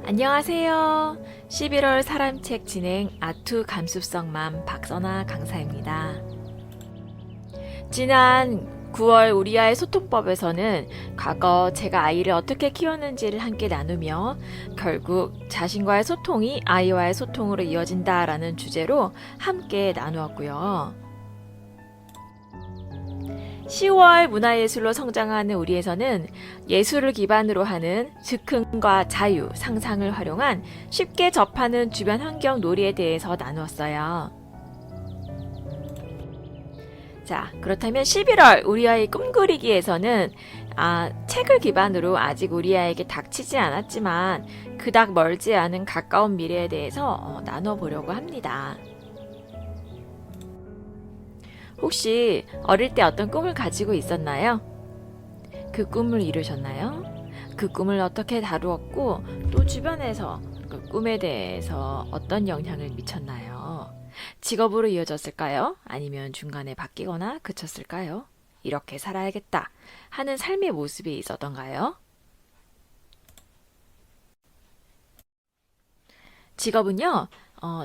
안녕하세요. 11월 사람책 진행 아투 감수성맘 박선아 강사입니다. 지난 9월 우리아이 소통법에서는 과거 제가 아이를 어떻게 키웠는지를 함께 나누며 결국 자신과의 소통이 아이와의 소통으로 이어진다라는 주제로 함께 나누었고요. 10월 문화예술로 성장하는 우리에서는 예술을 기반으로 하는 즉흥과 자유, 상상을 활용한 쉽게 접하는 주변 환경 놀이에 대해서 나누었어요. 자, 그렇다면 11월 우리 아이 꿈그리기에서는 책을 기반으로 아직 우리 아이에게 닥치지 않았지만 그닥 멀지 않은 가까운 미래에 대해서 나눠보려고 합니다. 혹시 어릴 때 어떤 꿈을 가지고 있었나요? 그 꿈을 이루셨나요? 그 꿈을 어떻게 다루었고 또 주변에서 그 꿈에 대해서 어떤 영향을 미쳤나요? 직업으로 이어졌을까요? 아니면 중간에 바뀌거나 그쳤을까요? 이렇게 살아야겠다 하는 삶의 모습이 있었던가요? 직업은요,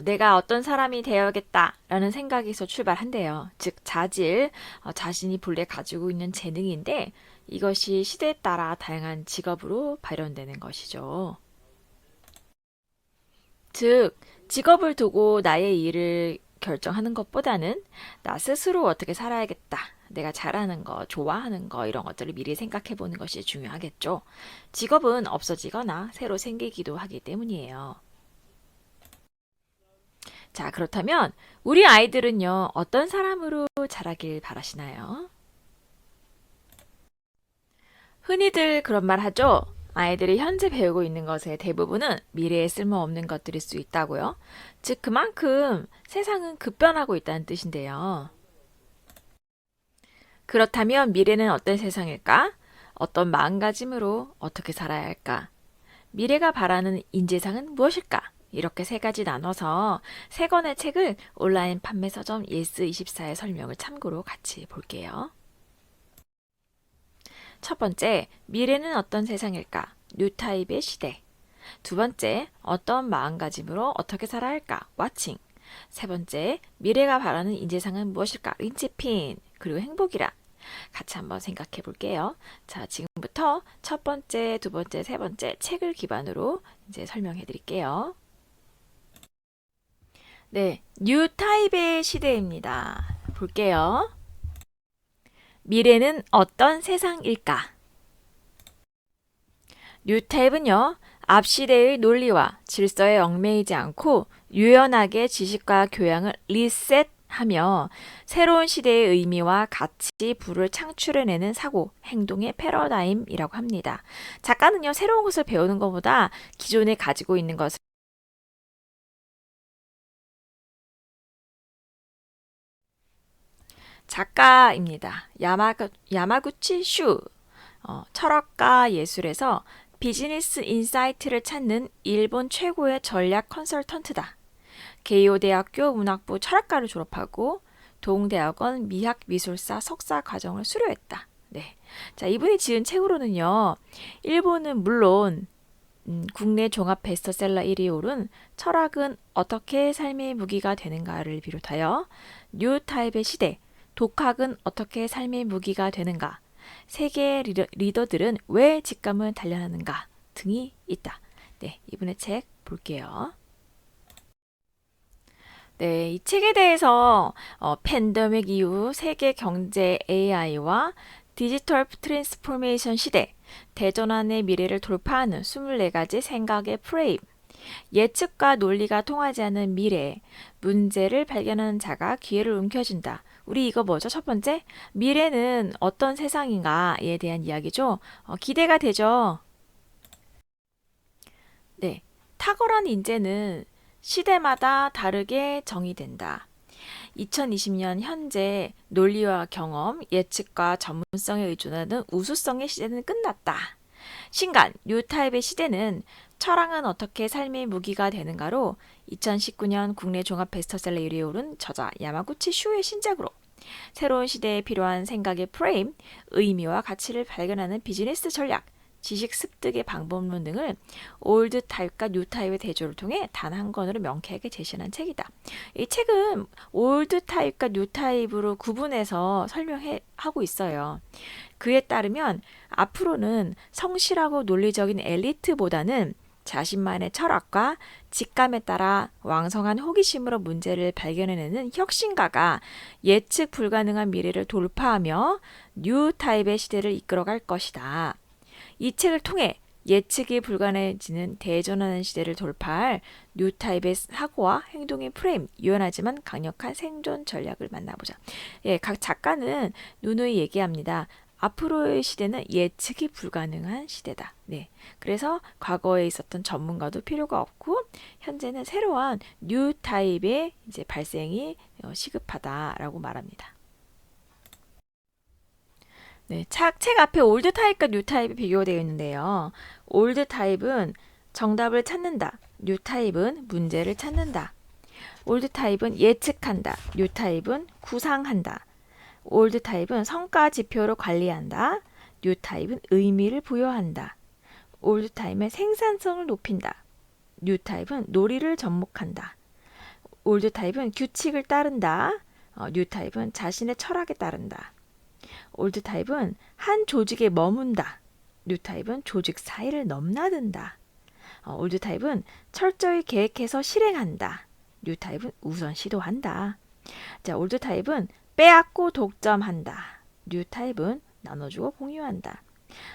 내가 어떤 사람이 되어야겠다라는 생각에서 출발한대요. 즉, 자질, 자신이 본래 가지고 있는 재능인데 이것이 시대에 따라 다양한 직업으로 발현되는 것이죠. 즉, 직업을 두고 나의 일을 결정하는 것보다는 나 스스로 어떻게 살아야겠다. 내가 잘하는 거, 좋아하는 거, 이런 것들을 미리 생각해 보는 것이 중요하겠죠. 직업은 없어지거나 새로 생기기도 하기 때문이에요. 자, 그렇다면 우리 아이들은요, 어떤 사람으로 자라길 바라시나요? 흔히들 그런 말 하죠? 아이들이 현재 배우고 있는 것의 대부분은 미래에 쓸모없는 것들일 수 있다고요. 즉, 그만큼 세상은 급변하고 있다는 뜻인데요. 그렇다면 미래는 어떤 세상일까? 어떤 마음가짐으로 어떻게 살아야 할까? 미래가 바라는 인재상은 무엇일까? 이렇게 세 가지 나눠서 세 권의 책을 온라인 판매 서점 예스24의 설명을 참고로 같이 볼게요. 첫 번째, 미래는 어떤 세상일까? 뉴타입의 시대. 두 번째, 어떤 마음가짐으로 어떻게 살아야 할까? 와칭. 세 번째, 미래가 바라는 인재상은 무엇일까? 린치핀. 그리고 행복이란. 같이 한번 생각해 볼게요. 자, 지금부터 첫 번째, 두 번째, 세 번째 책을 기반으로 이제 설명해 드릴게요. 네, 뉴 타입의 시대입니다. 볼게요. 미래는 어떤 세상일까? 뉴 타입은요, 앞 시대의 논리와 질서에 얽매이지 않고 유연하게 지식과 교양을 리셋하며 새로운 시대의 의미와 가치, 부를 창출해내는 사고, 행동의 패러다임이라고 합니다. 작가는요, 새로운 것을 배우는 것보다 기존에 가지고 있는 것을 작가입니다. 야마구치 슈, 철학과 예술에서 비즈니스 인사이트를 찾는 일본 최고의 전략 컨설턴트다. 게이오 대학교 문학부 철학과를 졸업하고 동대학원 미학미술사 석사 과정을 수료했다. 네. 자, 이분이 지은 책으로는요, 일본은 물론 국내 종합 베스트셀러 1위에 오른 철학은 어떻게 삶의 무기가 되는가를 비롯하여 뉴 타입의 시대, 독학은 어떻게 삶의 무기가 되는가, 세계 리더들은 왜 직감을 단련하는가 등이 있다. 네, 이분의 책 볼게요. 네, 이 책에 대해서 팬데믹 이후 세계 경제 AI와 디지털 트랜스포메이션 시대, 대전환의 미래를 돌파하는 24가지 생각의 프레임, 예측과 논리가 통하지 않는 미래, 문제를 발견하는 자가 기회를 움켜쥔다. 우리 이거 뭐죠? 첫 번째, 미래는 어떤 세상인가에 대한 이야기죠. 기대가 되죠. 네, 탁월한 인재는 시대마다 다르게 정의된다. 2020년 현재 논리와 경험, 예측과 전문성에 의존하는 우수성의 시대는 끝났다. 신간, 뉴타입의 시대는 철학은 어떻게 삶의 무기가 되는가로 2019년 국내 종합 베스트셀러 1위에 오른 저자 야마구치 슈의 신작으로 새로운 시대에 필요한 생각의 프레임, 의미와 가치를 발견하는 비즈니스 전략, 지식 습득의 방법론 등을 올드 타입과 뉴 타입의 대조를 통해 단 한 권으로 명쾌하게 제시한 책이다. 이 책은 올드 타입과 뉴 타입으로 구분해서 설명하고 있어요. 그에 따르면 앞으로는 성실하고 논리적인 엘리트보다는 자신만의 철학과 직감에 따라 왕성한 호기심으로 문제를 발견해내는 혁신가가 예측 불가능한 미래를 돌파하며 뉴 타입의 시대를 이끌어갈 것이다. 이 책을 통해 예측이 불가능해지는 대전환의 시대를 돌파할 뉴 타입의 사고와 행동의 프레임, 유연하지만 강력한 생존 전략을 만나보자. 예, 각 작가는 누누이 얘기합니다. 앞으로의 시대는 예측이 불가능한 시대다. 네. 그래서 과거에 있었던 전문가도 필요가 없고 현재는 새로운 뉴 타입의 이제 발생이 시급하다라고 말합니다. 네, 책 앞에 올드 타입과 뉴 타입이 비교되어 있는데요. 올드 타입은 정답을 찾는다. 뉴 타입은 문제를 찾는다. 올드 타입은 예측한다. 뉴 타입은 구상한다. 올드 타입은 성과 지표로 관리한다. 뉴 타입은 의미를 부여한다. 올드 타입은 생산성을 높인다. 뉴 타입은 놀이를 접목한다. 올드 타입은 규칙을 따른다. 뉴 타입은 자신의 철학에 따른다. 올드 타입은 한 조직에 머문다. 뉴 타입은 조직 사이를 넘나든다. 올드 타입은 철저히 계획해서 실행한다. 뉴 타입은 우선 시도한다. 자, 올드 타입은 빼앗고 독점한다. 뉴 타입은 나눠주고 공유한다.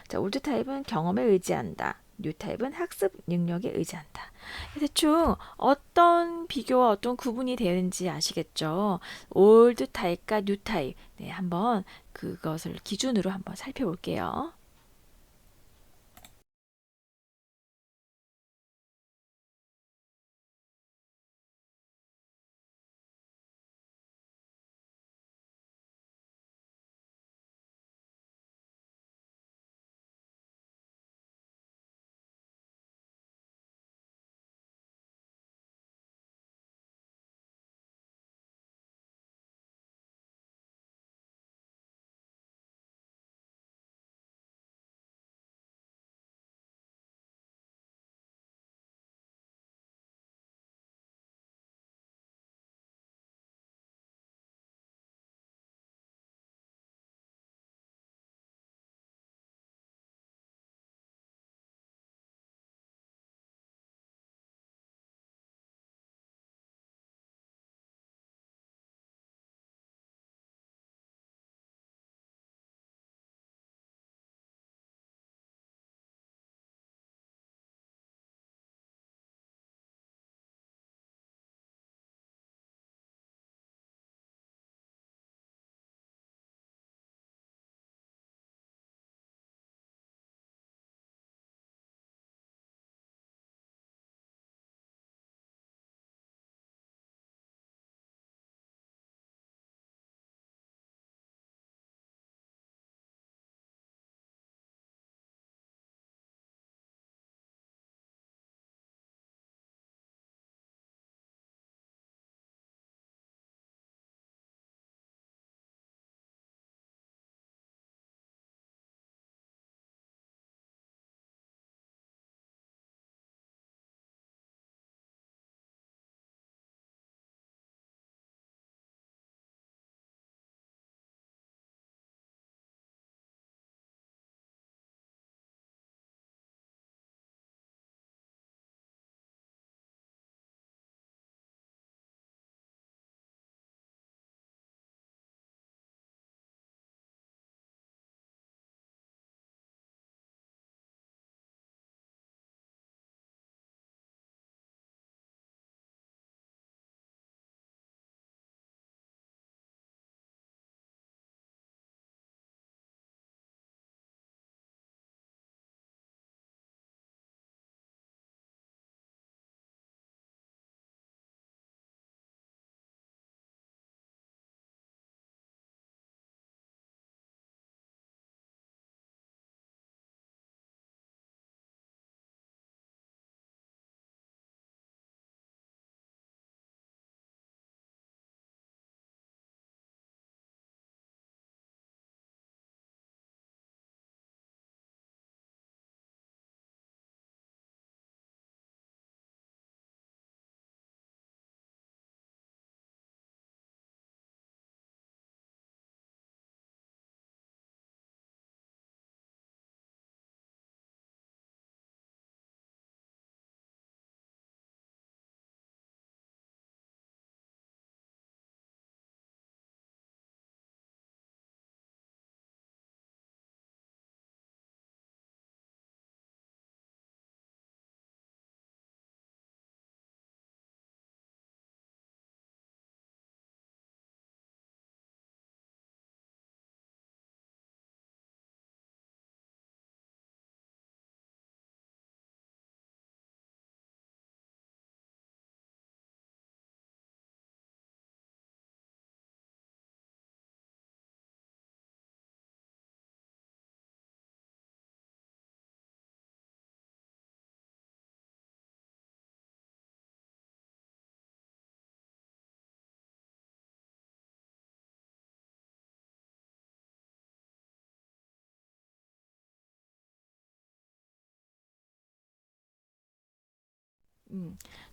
자, 올드 타입은 경험에 의지한다. 뉴 타입은 학습 능력에 의지한다. 대충 어떤 비교와 어떤 구분이 되는지 아시겠죠? 올드 타입과 뉴 타입. 네, 한번 그것을 기준으로 한번 살펴볼게요.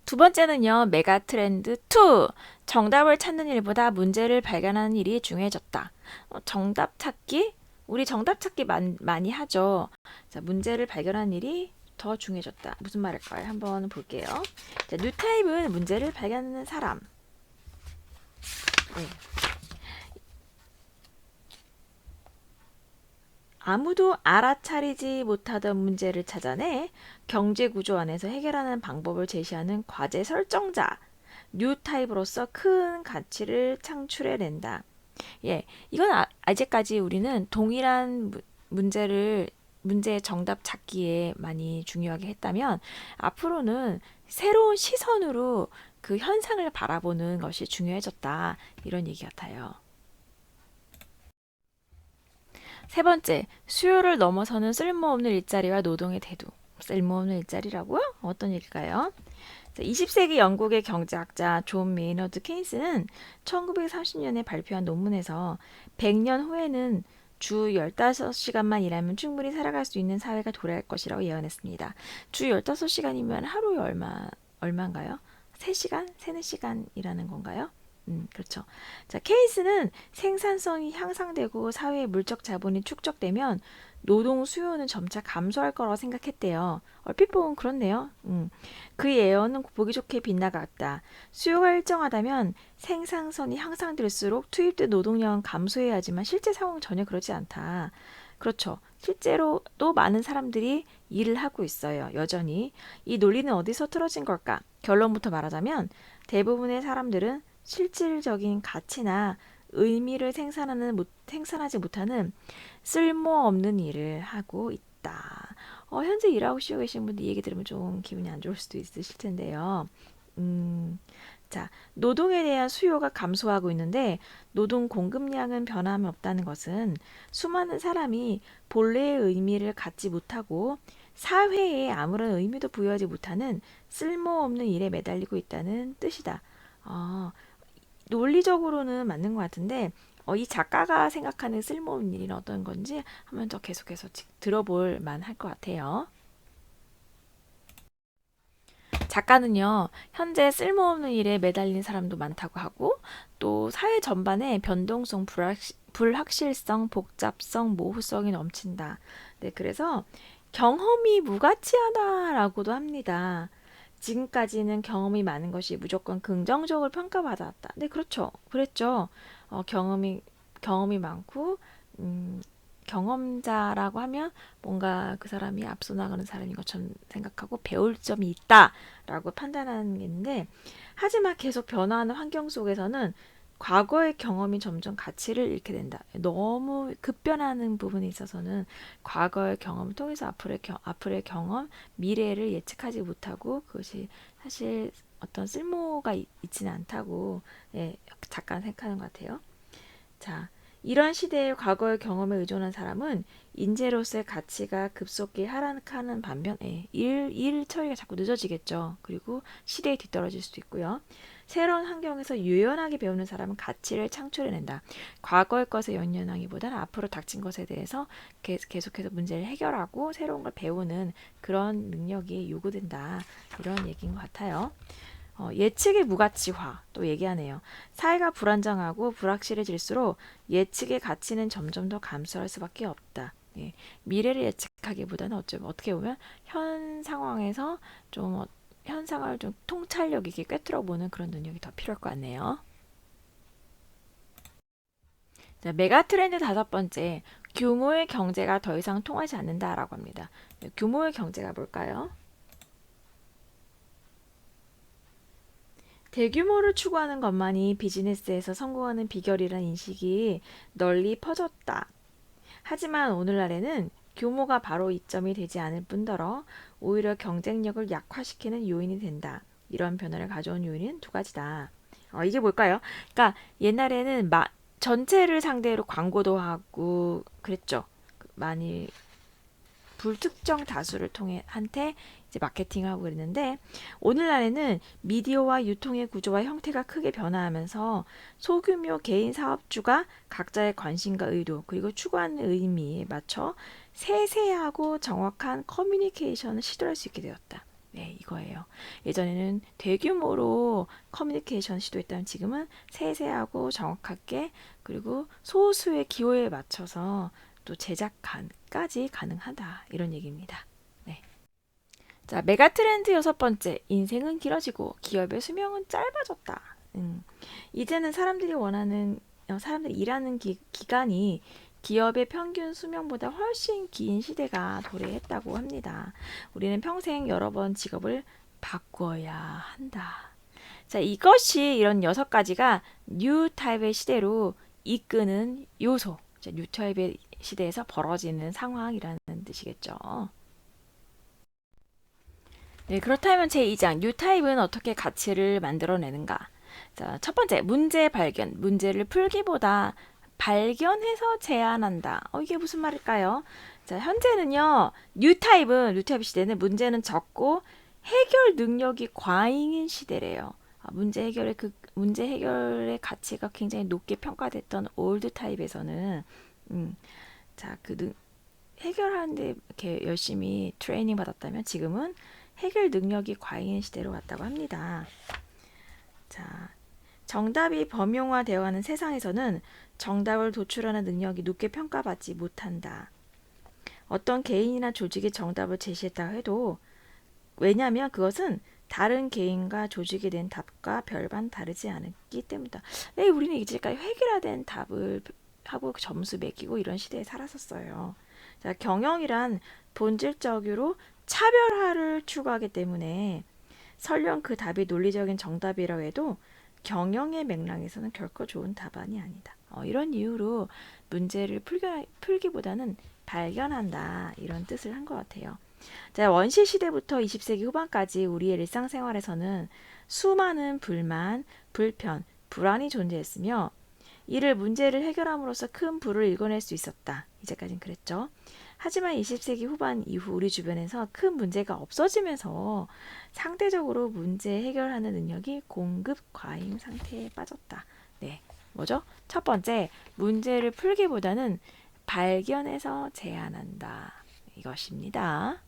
두 번째는요, 메가 트렌드 2. 정답을 찾는 일보다 문제를 발견하는 일이 중요해졌다. 정답 찾기? 우리 정답 찾기 많이 하죠. 자, 문제를 발견하는 일이 더 중요해졌다. 무슨 말일까요? 한번 볼게요. 자, 뉴타입은 문제를 발견하는 사람. 네. 아무도 알아차리지 못하던 문제를 찾아내 경제 구조 안에서 해결하는 방법을 제시하는 과제 설정자, 뉴 타입으로서 큰 가치를 창출해낸다. 예, 이건 아직까지 우리는 동일한 문제의 정답 찾기에 많이 중요하게 했다면, 앞으로는 새로운 시선으로 그 현상을 바라보는 것이 중요해졌다. 이런 얘기 같아요. 세 번째, 수요를 넘어서는 쓸모없는 일자리와 노동의 대두. 쓸모없는 일자리라고요? 어떤 일일까요? 20세기 영국의 경제학자 존 메이너드 케인스는 1930년에 발표한 논문에서 100년 후에는 주 15시간만 일하면 충분히 살아갈 수 있는 사회가 도래할 것이라고 예언했습니다. 주 15시간이면 하루에 얼마인가요? 3시간? 3, 4시간 일하는 건가요? 그렇죠. 자, 케이스는 생산성이 향상되고 사회의 물적 자본이 축적되면 노동 수요는 점차 감소할 거라고 생각했대요. 얼핏 보면 그렇네요. 그 예언은 보기 좋게 빗나갔다. 수요가 일정하다면 생산성이 향상될수록 투입된 노동량은 감소해야 하지만 실제 상황은 전혀 그렇지 않다. 그렇죠. 실제로 또 많은 사람들이 일을 하고 있어요. 여전히. 이 논리는 어디서 틀어진 걸까? 결론부터 말하자면 대부분의 사람들은 실질적인 가치나 의미를 생산하지 못하는 쓸모없는 일을 하고 있다. 현재 일하고 쉬고 계신 분들 이 얘기 들으면 좀 기분이 안 좋을 수도 있으실 텐데요. 자, 노동에 대한 수요가 감소하고 있는데 노동 공급량은 변함이 없다는 것은 수많은 사람이 본래의 의미를 갖지 못하고 사회에 아무런 의미도 부여하지 못하는 쓸모없는 일에 매달리고 있다는 뜻이다. 논리적으로는 맞는 것 같은데 이 작가가 생각하는 쓸모없는 일이 어떤 건지 한번 더 계속해서 들어볼 만할 것 같아요. 작가는요, 현재 쓸모없는 일에 매달린 사람도 많다고 하고, 또 사회 전반에 변동성, 불확실성, 복잡성, 모호성이 넘친다. 네, 그래서 경험이 무가치하다라고도 합니다. 지금까지는 경험이 많은 것이 무조건 긍정적으로 평가받았다. 네, 그렇죠. 그랬죠. 경험이 많고, 음, 경험자라고 하면 뭔가 그 사람이 앞서 나가는 사람인 것처럼 생각하고 배울 점이 있다라고 판단하는 게 있는데, 하지만 계속 변화하는 환경 속에서는 과거의 경험이 점점 가치를 잃게 된다. 너무 급변하는 부분에 있어서는 과거의 경험을 통해서 앞으로의 경험, 미래를 예측하지 못하고 그것이 사실 어떤 쓸모가 있지는 않다고, 예, 작가는 생각하는 것 같아요. 자, 이런 시대의 과거의 경험에 의존한 사람은 인재로서의 가치가 급속히 하락하는 반면에 일 처리가 자꾸 늦어지겠죠. 그리고 시대에 뒤떨어질 수도 있고요. 새로운 환경에서 유연하게 배우는 사람은 가치를 창출해낸다. 과거의 것에 연연하기보다는 앞으로 닥친 것에 대해서 계속해서 문제를 해결하고 새로운 걸 배우는 그런 능력이 요구된다. 이런 얘기인 것 같아요. 예측의 무가치화 또 얘기하네요. 사회가 불안정하고 불확실해질수록 예측의 가치는 점점 더 감소할 수밖에 없다. 예, 미래를 예측하기보다는 어떻게 보면 현 상황에서 현상을 좀 통찰력 있게 꿰뚫어 보는 그런 능력이 더 필요할 것 같네요. 자, 메가 트렌드 다섯 번째, 규모의 경제가 더 이상 통하지 않는다라고 합니다. 규모의 경제가 뭘까요? 대규모를 추구하는 것만이 비즈니스에서 성공하는 비결이라는 인식이 널리 퍼졌다. 하지만 오늘날에는 규모가 바로 이점이 되지 않을 뿐더러 오히려 경쟁력을 약화시키는 요인이 된다. 이런 변화를 가져온 요인은 두 가지다. 이게 뭘까요? 그러니까 옛날에는 전체를 상대로 광고도 하고 그랬죠. 많이 불특정 다수를 통해 한테 이제 마케팅하고 그랬는데 오늘날에는 미디어와 유통의 구조와 형태가 크게 변화하면서 소규모 개인 사업주가 각자의 관심과 의도 그리고 추구하는 의미에 맞춰 세세하고 정확한 커뮤니케이션을 시도할 수 있게 되었다. 네, 이거예요. 예전에는 대규모로 커뮤니케이션 시도했다면 지금은 세세하고 정확하게 그리고 소수의 기호에 맞춰서 또 제작까지 가능하다. 이런 얘기입니다. 네. 자, 메가 트렌드 여섯 번째. 인생은 길어지고 기업의 수명은 짧아졌다. 이제는 사람들이 일하는 기간이 기업의 평균 수명보다 훨씬 긴 시대가 도래했다고 합니다. 우리는 평생 여러 번 직업을 바꿔야 한다. 자, 이것이 이런 여섯 가지가 뉴 타입의 시대로 이끄는 요소. 자, 뉴 타입의 시대에서 벌어지는 상황이라는 뜻이겠죠. 네, 그렇다면 제2장 뉴 타입은 어떻게 가치를 만들어내는가? 자, 첫 번째, 문제 발견. 문제를 풀기보다 발견해서 제안한다. 이게 무슨 말일까요? 자, 현재는요, 뉴타입 시대는 문제는 적고 해결 능력이 과잉인 시대래요. 문제 해결의 가치가 굉장히 높게 평가됐던 올드 타입에서는, 자, 해결하는데 이렇게 열심히 트레이닝 받았다면 지금은 해결 능력이 과잉인 시대로 왔다고 합니다. 자, 정답이 범용화되어가는 세상에서는 정답을 도출하는 능력이 높게 평가받지 못한다. 어떤 개인이나 조직이 정답을 제시했다고 해도 왜냐하면 그것은 다른 개인과 조직이 낸 답과 별반 다르지 않기 때문이다. 왜 우리는 이제까지 획일화된 답을 하고 점수 매기고 이런 시대에 살았었어요. 자, 경영이란 본질적으로 차별화를 추구하기 때문에 설령 그 답이 논리적인 정답이라고 해도 경영의 맥락에서는 결코 좋은 답안이 아니다. 이런 이유로 문제를 풀기보다는 발견한다. 이런 뜻을 한 것 같아요. 자, 원시 시대부터 20세기 후반까지 우리의 일상생활에서는 수많은 불만, 불편, 불안이 존재했으며 이를 문제를 해결함으로써 큰 부를 일궈낼 수 있었다. 이제까진 그랬죠. 하지만 20세기 후반 이후 우리 주변에서 큰 문제가 없어지면서 상대적으로 문제 해결하는 능력이 공급 과잉 상태에 빠졌다. 네, 뭐죠? 첫 번째, 문제를 풀기보다는 발견해서 제안한다. 이것입니다.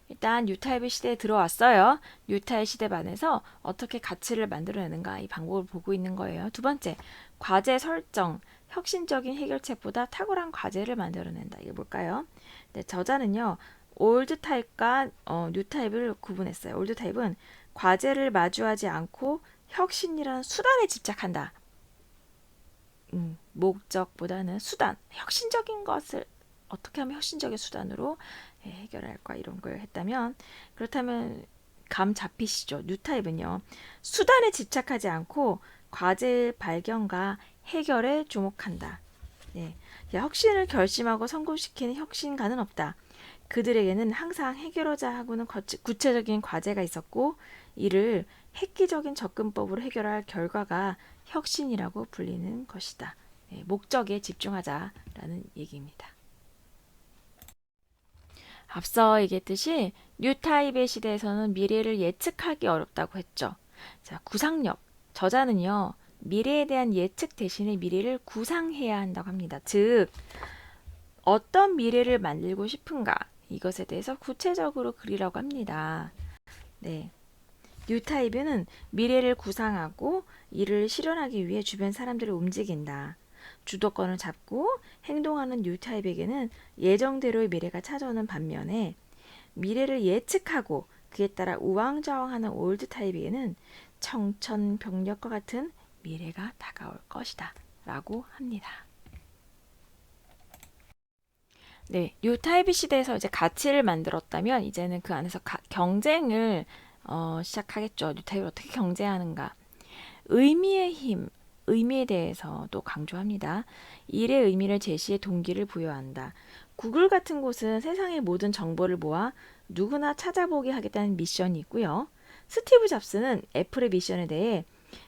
일단 뉴타입의 시대에 들어왔어요. 뉴타입 시대 반에서 어떻게 가치를 만들어내는가 이 방법을 보고 있는 거예요. 두 번째, 과제 설정. 혁신적인 해결책보다 탁월한 과제를 만들어낸다. 이게 뭘까요? 네, 저자는요. 올드 타입과 뉴 타입을 구분했어요. 올드 타입은 과제를 마주하지 않고 혁신이라는 수단에 집착한다. 목적보다는 수단, 혁신적인 것을 어떻게 하면 혁신적인 수단으로 해결할까 이런 걸 했다면 그렇다면 감 잡히시죠? 뉴 타입은요. 수단에 집착하지 않고 과제 발견과 해결에 주목한다. 네. 혁신을 결심하고 성공시키는 혁신가는 없다. 그들에게는 항상 해결하자 하고는 구체적인 과제가 있었고 이를 획기적인 접근법으로 해결할 결과가 혁신이라고 불리는 것이다. 네, 목적에 집중하자라는 얘기입니다. 앞서 얘기했듯이 뉴타입의 시대에서는 미래를 예측하기 어렵다고 했죠. 자, 구상력. 저자는요. 미래에 대한 예측 대신에 미래를 구상해야 한다고 합니다. 즉, 어떤 미래를 만들고 싶은가 이것에 대해서 구체적으로 그리라고 합니다. 네. 뉴타입은 미래를 구상하고 이를 실현하기 위해 주변 사람들을 움직인다. 주도권을 잡고 행동하는 뉴타입에게는 예정대로의 미래가 찾아오는 반면에 미래를 예측하고 그에 따라 우왕좌왕하는 올드 타입에게는 청천벽력과 같은 미래가 다가올 것이다. 라고 합니다. 네, 뉴 타입 시대에서 이제 가치를 만들었다면 이제는 그 안에서 경쟁을 시작하겠죠. 뉴 타입을 어떻게 경쟁하는가. 의미의 힘, 의미에 대해서도 강조합니다. 일의 의미를 제시해 동기를 부여한다. 구글 같은 곳은 세상의 모든 정보를 모아 누구나 찾아보게 하겠다는 미션이 있고요. 스티브 잡스는 애플의 미션에 대해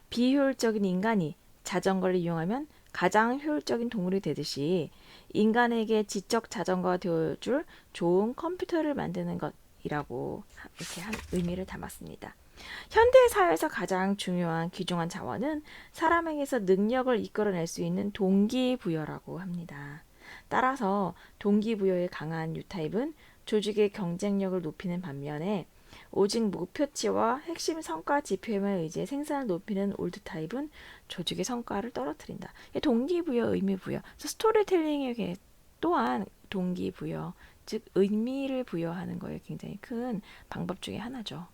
비효율적인 인간이 자전거를 이용하면 가장 효율적인 동물이 되듯이 인간에게 지적 자전거가 되어줄 좋은 컴퓨터를 만드는 것이라고 이렇게 한 의미를 담았습니다. 현대 사회에서 가장 중요한 귀중한 자원은 사람에게서 능력을 이끌어낼 수 있는 동기부여라고 합니다. 따라서 동기부여에 강한 뉴타입은 조직의 경쟁력을 높이는 반면에 오직 목표치와 핵심 성과 지표에만 의지해 생산을 높이는 올드 타입은 조직의 성과를 떨어뜨린다. 동기부여, 의미부여. 스토리텔링에 또한 동기부여, 즉 의미를 부여하는 거에 굉장히 큰 방법 중에 하나죠.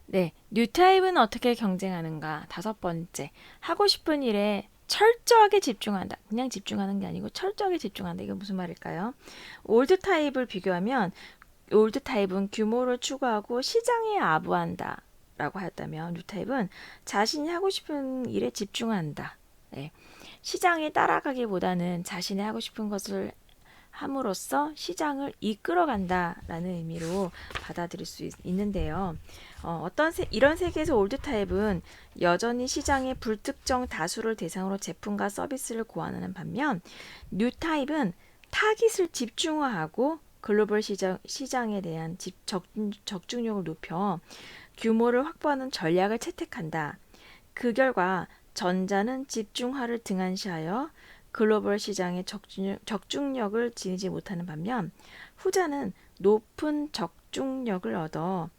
네, 뉴타입은 어떻게 경쟁하는가? 다섯 번째, 하고 싶은 일에 철저하게 집중한다. 그냥 집중하는 게 아니고 철저하게 집중한다. 이게 무슨 말일까요? 올드 타입을 비교하면 올드 타입은 규모를 추구하고 시장에 아부한다. 라고 하였다면 뉴 타입은 자신이 하고 싶은 일에 집중한다. 네. 시장에 따라가기보다는 자신이 하고 싶은 것을 함으로써 시장을 이끌어간다라는 의미로 받아들일 수 있는데요. 이런 세계에서 올드 타입은 여전히 시장의 불특정 다수를 대상으로 제품과 서비스를 고안하는 반면 뉴 타입은 타깃을 집중화하고 글로벌 시장에 대한 적중력을 높여 규모를 확보하는 전략을 채택한다. 그 결과 전자는 집중화를 등한시하여 글로벌 시장의 적중력을 지니지 못하는 반면 후자는 높은 적중력을 얻어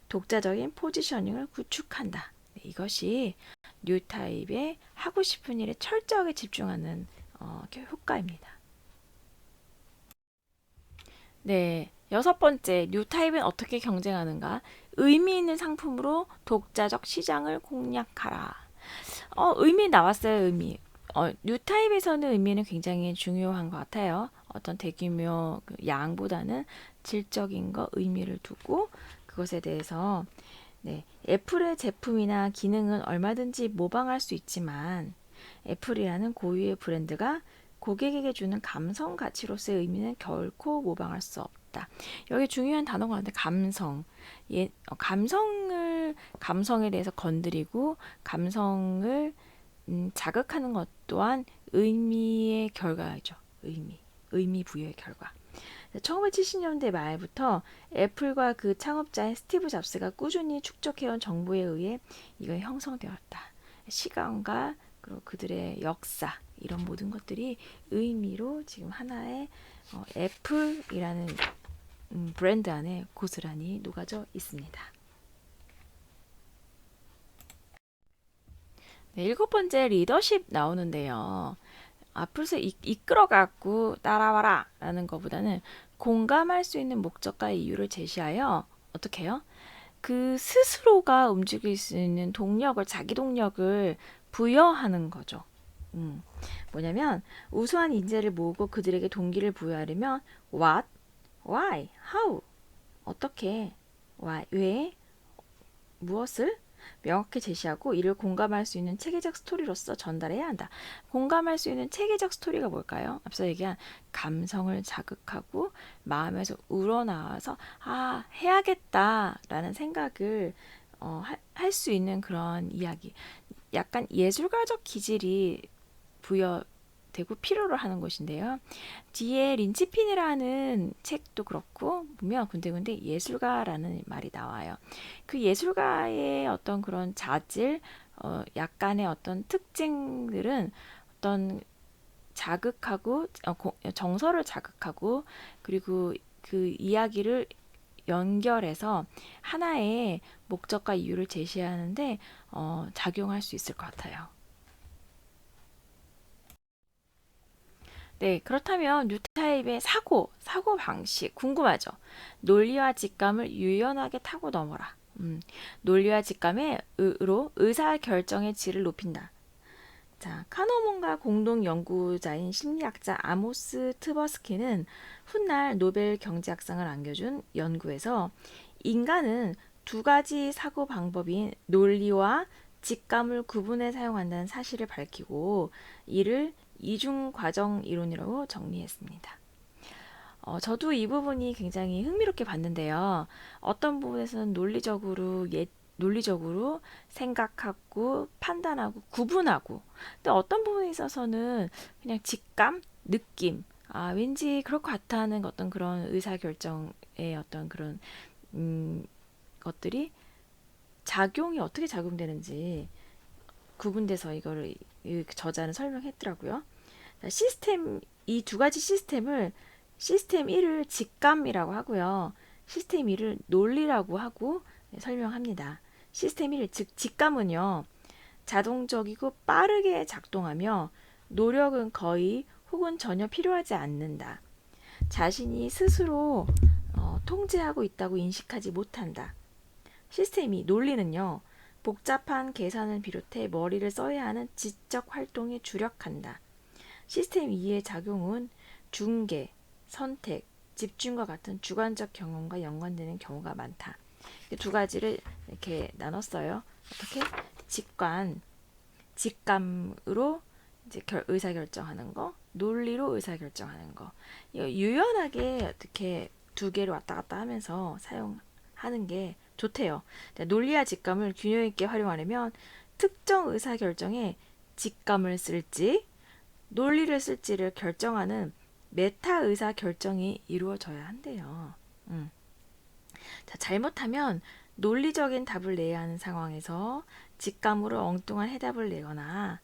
독자적인 포지셔닝을 구축한다. 이것이 뉴 타입의 하고 싶은 일에 철저하게 집중하는 효과입니다. 네, 여섯 번째, 뉴 타입은 어떻게 경쟁하는가? 의미 있는 상품으로 독자적 시장을 공략하라. 의미 나왔어요, 의미. 뉴 타입에서는 의미는 굉장히 중요한 것 같아요. 어떤 대규모 양보다는 질적인 거 의미를 두고 그것에 대해서 네, 애플의 제품이나 기능은 얼마든지 모방할 수 있지만 애플이라는 고유의 브랜드가 고객에게 주는 감성 가치로서의 의미는 결코 모방할 수 없다. 여기 중요한 단어가 있는데 감성. 감성에 대해서 건드리고 감성을 자극하는 것 또한 의미의 결과죠. 의미 부여의 결과. 1970년대 말부터 애플과 그 창업자인 스티브 잡스가 꾸준히 축적해온 정보에 의해 이거 형성되었다. 시간과 그리고 그들의 역사 이런 모든 것들이 의미로 지금 하나의 애플이라는 브랜드 안에 고스란히 녹아져 있습니다. 네, 일곱 번째 리더십 나오는데요. 앞으로서 이끌어갖고 따라와라 라는 것보다는 공감할 수 있는 목적과 이유를 제시하여 어떻게 해요? 그 스스로가 움직일 수 있는 동력을 자기 동력을 부여하는 거죠. 뭐냐면 우수한 인재를 모으고 그들에게 동기를 부여하려면 what, why, how, 어떻게, why, 왜, 무엇을 명확히 제시하고 이를 공감할 수 있는 체계적 스토리로서 전달해야 한다. 공감할 수 있는 체계적 스토리가 뭘까요? 앞서 얘기한 감성을 자극하고 마음에서 우러나와서 해야겠다라는 생각을 할 수 있는 그런 이야기. 약간 예술가적 기질이 부여되고 필요로 하는 것인데요. 뒤에 린치핀이라는 책도 그렇고 보면 군데군데 예술가라는 말이 나와요. 그 예술가의 어떤 그런 자질, 약간의 어떤 특징들은 어떤 자극하고 정서를 자극하고 그리고 그 이야기를 연결해서 하나의 목적과 이유를 제시하는데 작용할 수 있을 것 같아요. 네, 그렇다면 뉴타입의 사고 방식 궁금하죠? 논리와 직감을 유연하게 타고 넘어라. 논리와 직감으로 의사 결정의 질을 높인다. 자, 카노몬과 공동 연구자인 심리학자 아모스 트버스키는 훗날 노벨 경제학상을 안겨준 연구에서 인간은 두 가지 사고 방법인 논리와 직감을 구분해 사용한다는 사실을 밝히고 이를 이중 과정 이론이라고 정리했습니다. 저도 이 부분이 굉장히 흥미롭게 봤는데요. 어떤 부분에서는 논리적으로 생각하고 판단하고 구분하고 또 어떤 부분에 있어서는 그냥 직감, 느낌, 왠지 그럴 것 같다는 어떤 그런 의사결정의 어떤 그런 것들이 작용이 어떻게 작용되는지 구분돼서 이거를 이 저자는 설명했더라고요. 시스템 이 두 가지 시스템을 시스템 1을 직감이라고 하고요. 시스템 2를 논리라고 하고 설명합니다. 시스템 1, 즉 직감은요. 자동적이고 빠르게 작동하며 노력은 거의 혹은 전혀 필요하지 않는다. 자신이 스스로 통제하고 있다고 인식하지 못한다. 시스템 2, 논리는요. 복잡한 계산을 비롯해 머리를 써야 하는 지적 활동에 주력한다. 시스템 2의 작용은 중개, 선택, 집중과 같은 주관적 경험과 연관되는 경우가 많다. 두 가지를 이렇게 나눴어요. 어떻게? 직감으로 이제 의사결정하는 거, 논리로 의사결정하는 거. 이거 유연하게 어떻게 두 개를 왔다 갔다 하면서 사용하는 게 좋대요. 논리와 직감을 균형 있게 활용하려면 특정 의사결정에 직감을 쓸지, 논리를 쓸지를 결정하는 메타 의사 결정이 이루어져야 한대요. 자, 잘못하면 논리적인 답을 내야 하는 상황에서 직감으로 엉뚱한 해답을 내거나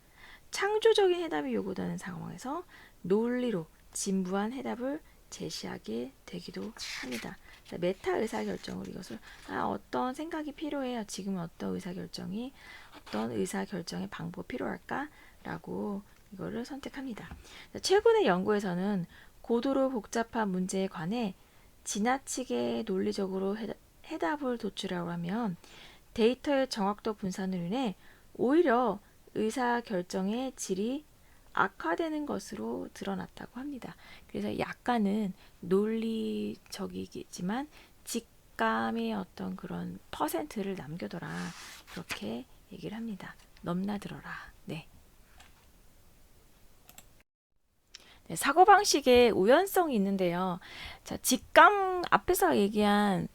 창조적인 해답이 요구되는 상황에서 논리로 진부한 해답을 제시하게 되기도 합니다. 자, 메타 의사결정으로 이것을 어떤 생각이 필요해요. 지금은 어떤 의사결정의 방법이 필요할까라고 이거를 선택합니다. 자, 최근의 연구에서는 고도로 복잡한 문제에 관해 지나치게 논리적으로 해답을 도출하려고 하면 데이터의 정확도 분산으로 인해 오히려 의사결정의 질이 악화되는 것으로 드러났다고 합니다. 그래서 약간은 논리적이지만 직감의 어떤 그런 퍼센트를 남겨둬라. 그렇게 얘기를 합니다. 넘나들어라. 네. 네, 사고방식의 우연성이 있는데요. 자, 직감, 앞에서 얘기한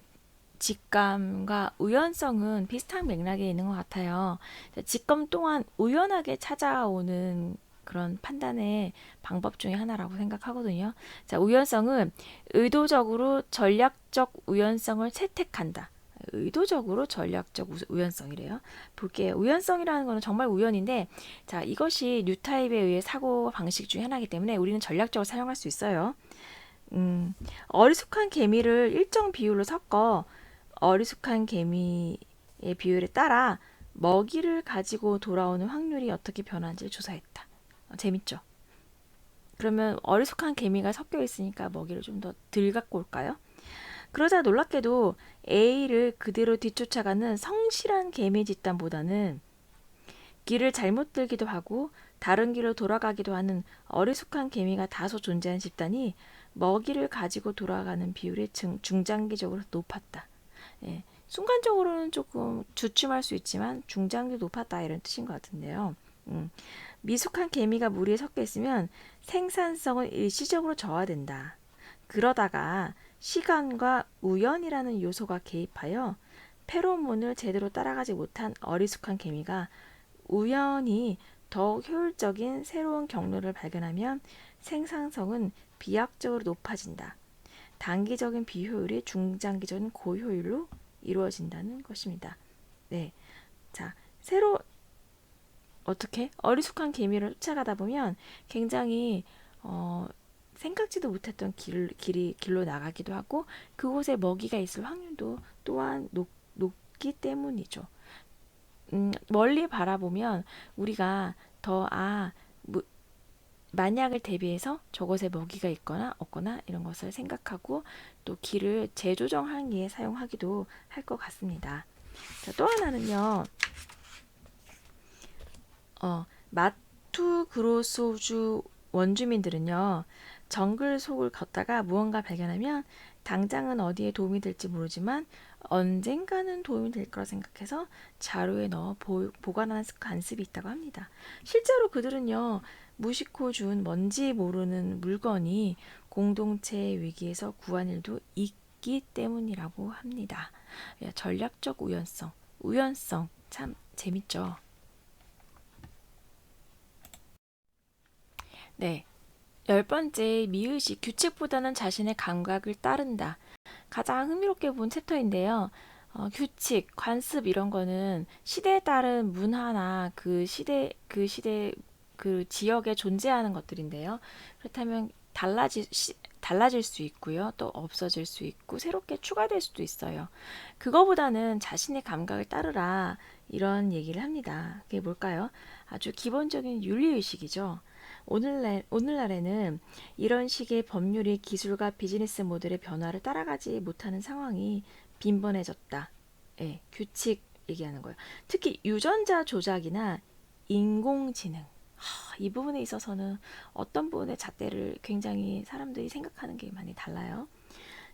직감과 우연성은 비슷한 맥락에 있는 것 같아요. 자, 직감 또한 우연하게 찾아오는 그런 판단의 방법 중에 하나라고 생각하거든요. 자, 우연성은 의도적으로 전략적 우연성을 채택한다. 의도적으로 전략적 우연성이래요. 볼게요. 우연성이라는 거는 정말 우연인데, 자, 이것이 뉴타입에 의해 사고 방식 중에 하나이기 때문에 우리는 전략적으로 사용할 수 있어요. 어리숙한 개미를 일정 비율로 섞어 어리숙한 개미의 비율에 따라 먹이를 가지고 돌아오는 확률이 어떻게 변하는지를 조사했다. 재밌죠? 그러면 어리숙한 개미가 섞여 있으니까 먹이를 좀 더 덜 갖고 올까요? 그러자 놀랍게도 A를 그대로 뒤쫓아가는 성실한 개미 집단보다는 길을 잘못 들기도 하고 다른 길로 돌아가기도 하는 어리숙한 개미가 다소 존재하는 집단이 먹이를 가지고 돌아가는 비율이 중장기적으로 높았다. 예, 순간적으로는 조금 주춤할 수 있지만 중장기 높았다 이런 뜻인 것 같은데요. 미숙한 개미가 무리에 섞여 있으면 생산성은 일시적으로 저하된다. 그러다가 시간과 우연이라는 요소가 개입하여 페로몬을 제대로 따라가지 못한 어리숙한 개미가 우연히 더욱 효율적인 새로운 경로를 발견하면 생산성은 비약적으로 높아진다. 단기적인 비효율이 중장기적인 고효율로 이루어진다는 것입니다. 네. 자, 어떻게? 어리숙한 개미를 쫓아가다 보면 굉장히 생각지도 못했던 길로 나가기도 하고 그곳에 먹이가 있을 확률도 또한 높기 때문이죠. 멀리 바라보면 우리가 만약을 대비해서 저것에 먹이가 있거나 없거나 이런 것을 생각하고 또 길을 재조정하기에 사용하기도 할 것 같습니다. 자, 또 하나는요. 마투그로소주 원주민들은요. 정글 속을 걷다가 무언가 발견하면 당장은 어디에 도움이 될지 모르지만 언젠가는 도움이 될 거라 생각해서 자루에 넣어 보관하는 관습이 있다고 합니다. 실제로 그들은요. 무심코 준 뭔지 모르는 물건이 공동체 위기에서 구한 일도 있기 때문이라고 합니다. 전략적 우연성 참 재밌죠. 네. 10번째, 미의식, 규칙보다는 자신의 감각을 따른다. 가장 흥미롭게 본 챕터인데요. 규칙, 관습 이런 거는 시대에 따른 문화나 그 지역에 존재하는 것들인데요. 그렇다면 달라질 수 있고요. 또 없어질 수 있고 새롭게 추가될 수도 있어요. 그거보다는 자신의 감각을 따르라 이런 얘기를 합니다. 그게 뭘까요? 아주 기본적인 윤리의식이죠. 오늘날에는 이런 식의 법률이 기술과 비즈니스 모델의 변화를 따라가지 못하는 상황이 빈번해졌다. 예, 규칙 얘기하는 거예요. 특히 유전자 조작이나 인공지능. 이 부분에 있어서는 어떤 부분의 잣대를 굉장히 사람들이 생각하는 게 많이 달라요.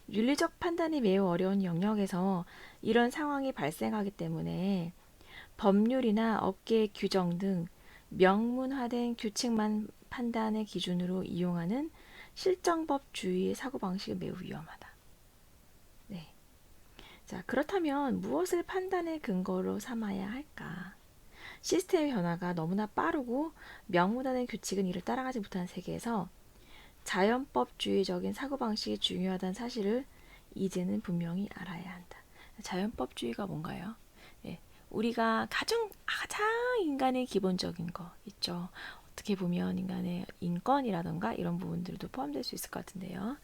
윤리적 판단이 매우 어려운 영역에서 이런 상황이 발생하기 때문에 법률이나 업계 규정 등 명문화된 규칙만 판단의 기준으로 이용하는 실정법주의의 사고방식은 매우 위험하다. 네. 자, 그렇다면 무엇을 판단의 근거로 삼아야 할까? 시스템의 변화가 너무나 빠르고 명문화된 규칙은 이를 따라가지 못하는 세계에서 자연법주의적인 사고방식이 중요하다는 사실을 이제는 분명히 알아야 한다. 자연법주의가 뭔가요? 예, 우리가 가장 인간의 기본적인 거 있죠. 어떻게 보면 인간의 인권이라던가 이런 부분들도 포함될 수 있을 것 같은데요.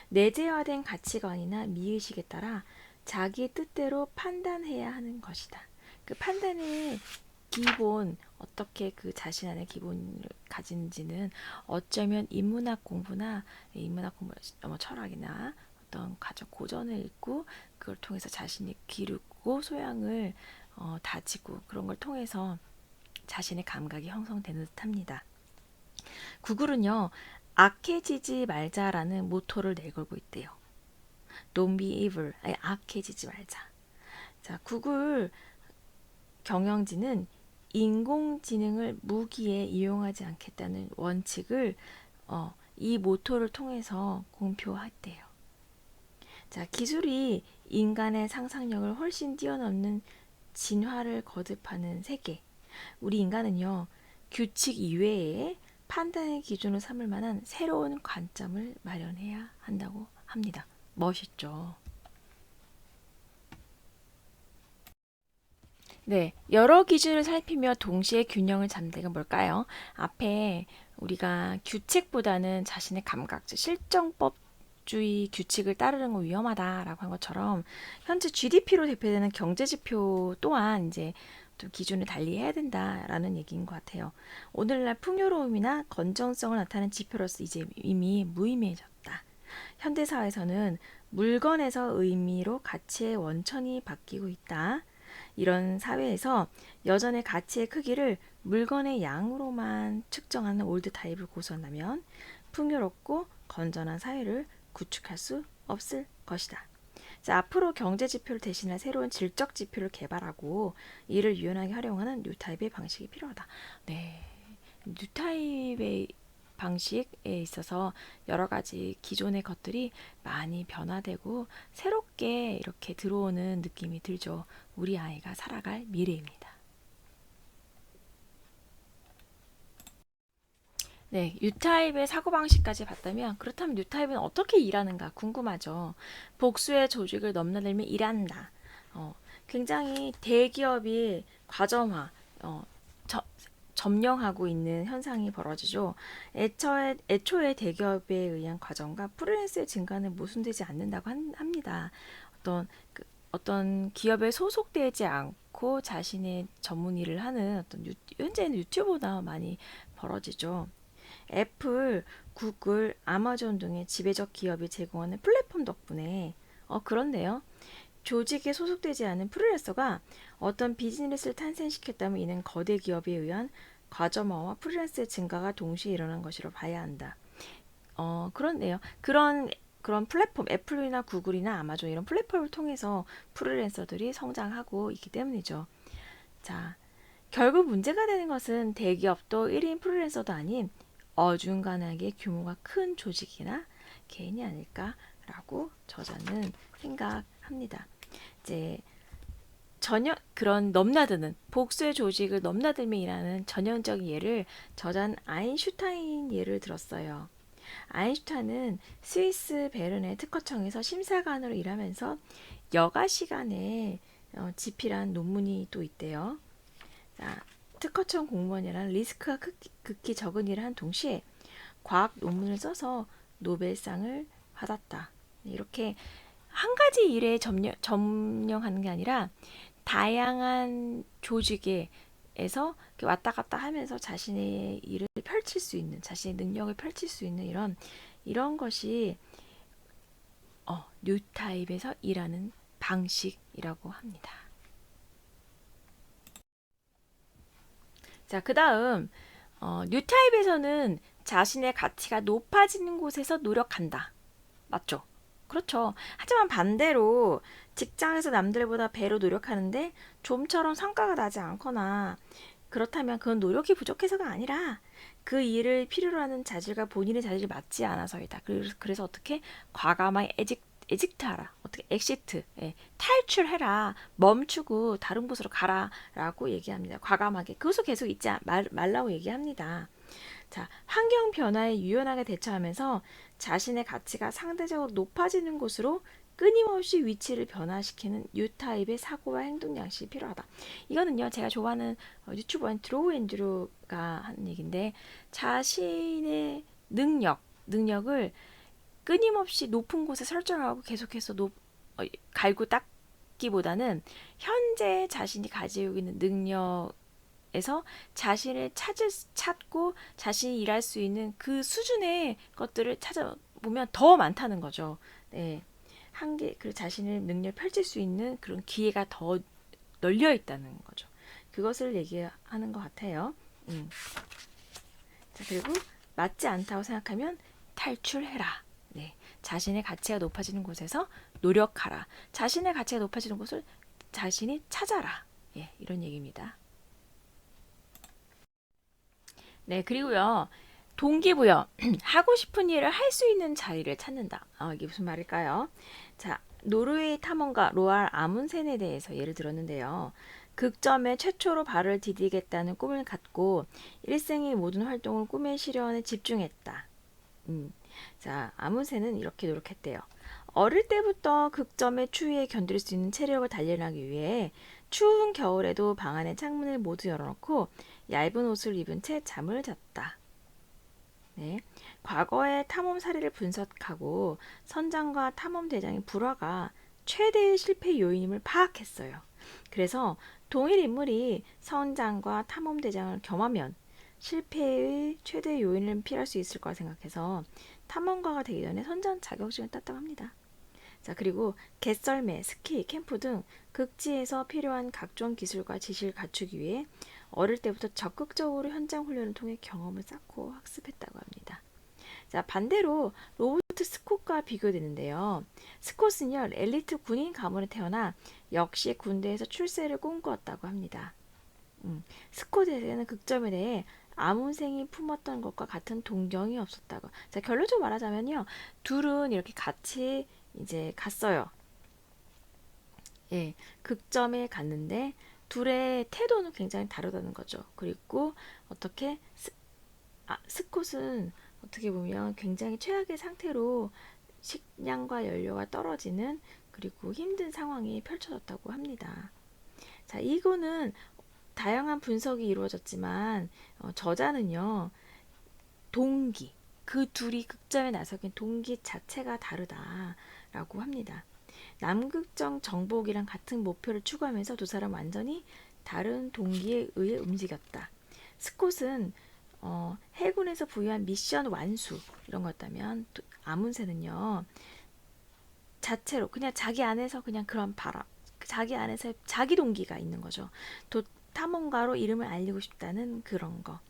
내재화된 가치관이나 미의식에 따라 자기 뜻대로 판단해야 하는 것이다. 그 판단의 기본, 어떻게 그 자신 안에 기본을 가진지는 어쩌면 인문학 공부나 철학이나 어떤 가정 고전을 읽고 그걸 통해서 자신이 기르고 소양을 다지고 그런 걸 통해서 자신의 감각이 형성되는 듯합니다. 구글은요, 악해지지 말자라는 모토를 내걸고 있대요. Don't be evil, 아니, 악해지지 말자. 자, 구글 경영진은 인공지능을 무기에 이용하지 않겠다는 원칙을 이 모토를 통해서 공표했대요. 자, 기술이 인간의 상상력을 훨씬 뛰어넘는 진화를 거듭하는 세계. 우리 인간은요, 규칙 이외에 판단의 기준을 삼을 만한 새로운 관점을 마련해야 한다고 합니다. 멋있죠? 네, 여러 기준을 살피며 동시에 균형을 잡는 데가 뭘까요? 앞에 우리가 규칙보다는 자신의 감각, 즉 실정법주의 규칙을 따르는 거 위험하다라고 한 것처럼 현재 GDP로 대표되는 경제 지표 또한 이제 좀 기준을 달리해야 된다라는 얘기인 것 같아요. 오늘날 풍요로움이나 건전성을 나타내는 지표로서 이제 이미 무의미해졌다. 현대사회에서는 물건에서 의미로 가치의 원천이 바뀌고 있다. 이런 사회에서 여전히 가치의 크기를 물건의 양으로만 측정하는 올드 타입을 고수한다면 풍요롭고 건전한 사회를 구축할 수 없을 것이다. 자, 앞으로 경제 지표를 대신할 새로운 질적 지표를 개발하고 이를 유연하게 활용하는 뉴 타입의 방식이 필요하다. 네, 뉴 타입의 방식에 있어서 여러 가지 기존의 것들이 많이 변화되고 새롭게 이렇게 들어오는 느낌이 들죠. 우리 아이가 살아갈 미래입니다. 네, U타입의 사고방식까지 봤다면 그렇다면 U타입은 어떻게 일하는가 궁금하죠. 복수의 조직을 넘나들며 일한다. 굉장히 대기업이 과점화, 어, 저, 점령하고 있는 현상이 벌어지죠. 애초에 대기업에 의한 과정과 프리랜서의 증가는 모순되지 않는다고 합니다. 어떤 기업에 소속되지 않고 자신의 전문 일을 하는 현재는 유튜브보다 많이 벌어지죠. 애플, 구글, 아마존 등의 지배적 기업이 제공하는 플랫폼 덕분에 그런데요. 조직에 소속되지 않은 프리랜서가 어떤 비즈니스를 탄생시켰다면 이는 거대 기업에 의한 과점화와 프리랜서의 증가가 동시에 일어난 것이라고 봐야 한다. 그렇네요. 그런 플랫폼, 애플이나 구글이나 아마존 이런 플랫폼을 통해서 프리랜서들이 성장하고 있기 때문이죠. 자, 결국 문제가 되는 것은 대기업도 1인 프리랜서도 아닌 어중간하게 규모가 큰 조직이나 개인이 아닐까라고 저자는 생각합니다. 이제 그런 넘나드는 복수의 조직을 넘나들며 일하는 전형적인 예를 저자는 아인슈타인 예를 들었어요. 아인슈타인은 스위스 베른의 특허청에서 심사관으로 일하면서 여가 시간에 집필한 논문이 또 있대요. 자, 특허청 공무원이란 리스크가 극히 적은 일을 한 동시에 과학 논문을 써서 노벨상을 받았다. 이렇게 한 가지 일에 점령하는 게 아니라 다양한 조직에서 왔다 갔다 하면서 자신의 일을 펼칠 수 있는, 자신의 능력을 펼칠 수 있는 이런 것이 뉴타입에서 일하는 방식이라고 합니다. 자, 그 다음 뉴타입에서는 자신의 가치가 높아지는 곳에서 노력한다. 맞죠? 그렇죠. 하지만 반대로 직장에서 남들보다 배로 노력하는데 좀처럼 성과가 나지 않거나 그렇다면 그건 노력이 부족해서가 아니라 그 일을 필요로 하는 자질과 본인의 자질이 맞지 않아서이다. 그래서 어떻게 과감하게 에직트하라. 어떻게 엑시트, 탈출해라. 멈추고 다른 곳으로 가라라고 얘기합니다. 과감하게 그것을 계속 있지 말라고 얘기합니다. 자, 환경 변화에 유연하게 대처하면서 자신의 가치가 상대적으로 높아지는 곳으로 끊임없이 위치를 변화시키는 U타입의 사고와 행동 양식이 필요하다. 이거는요, 제가 좋아하는 유튜버인 드로우 앤드루가 하는 얘기인데, 자신의 능력을 끊임없이 높은 곳에 설정하고 계속해서 갈고 닦기보다는 현재 자신이 가지고 있는 능력에서 자신을 찾고 자신이 일할 수 있는 그 수준의 것들을 찾아보면 더 많다는 거죠. 네. 그리고 자신의 능력을 펼칠 수 있는 그런 기회가 더 널려 있다는 거죠. 그것을 얘기하는 것 같아요. 자, 그리고 맞지 않다고 생각하면 탈출해라. 네. 자신의 가치가 높아지는 곳에서 노력하라. 자신의 가치가 높아지는 곳을 자신이 찾아라. 예, 이런 얘기입니다. 네, 그리고요. 동기부여. 하고 싶은 일을 할 수 있는 자리를 찾는다. 이게 무슨 말일까요? 자, 노르웨이 탐험가 로알 아문센에 대해서 예를 들었는데요. 극점에 최초로 발을 디디겠다는 꿈을 갖고 일생의 모든 활동을 꿈의 실현에 집중했다. 자, 아문센은 이렇게 노력했대요. 어릴 때부터 극점의 추위에 견딜 수 있는 체력을 단련하기 위해 추운 겨울에도 방 안의 창문을 모두 열어놓고 얇은 옷을 입은 채 잠을 잤다. 네. 과거의 탐험 사례를 분석하고 선장과 탐험대장인 불화가 최대의 실패 요인임을 파악했어요. 그래서 동일 인물이 선장과 탐험대장을 겸하면 실패의 최대 요인을 피할 수 있을 거라 생각해서 탐험가가 되기 전에 선장 자격증을 땄다고 합니다. 자, 그리고 갯썰매, 스키, 캠프 등 극지에서 필요한 각종 기술과 지식을 갖추기 위해 어릴 때부터 적극적으로 현장 훈련을 통해 경험을 쌓고 학습했다고 합니다. 자, 반대로 로버트 스콧과 비교되는데요. 스콧은요, 엘리트 군인 가문에 태어나 역시 군대에서 출세를 꿈꾸었다고 합니다. 스콧에게는 극점에 대해 아문생이 품었던 것과 같은 동경이 없었다고. 자, 결론적으로 말하자면요, 둘은 이렇게 같이 이제 갔어요. 예, 극점에 갔는데 둘의 태도는 굉장히 다르다는 거죠. 그리고 어떻게 스콧은 어떻게 보면 굉장히 최악의 상태로 식량과 연료가 떨어지는 그리고 힘든 상황이 펼쳐졌다고 합니다. 자, 이거는 다양한 분석이 이루어졌지만 저자는요, 동기, 그 둘이 극점에 나서긴 동기 자체가 다르다라고 합니다. 남극적 정복이랑 같은 목표를 추구하면서 두 사람 완전히 다른 동기에 의해 움직였다. 스콧은 해군에서 부여한 미션 완수 이런 거였다면 아문세는요, 자체로 그냥 자기 안에서 그냥 그런 바람, 자기 안에서 자기 동기가 있는 거죠. 탐험가로 이름을 알리고 싶다는 그런 거.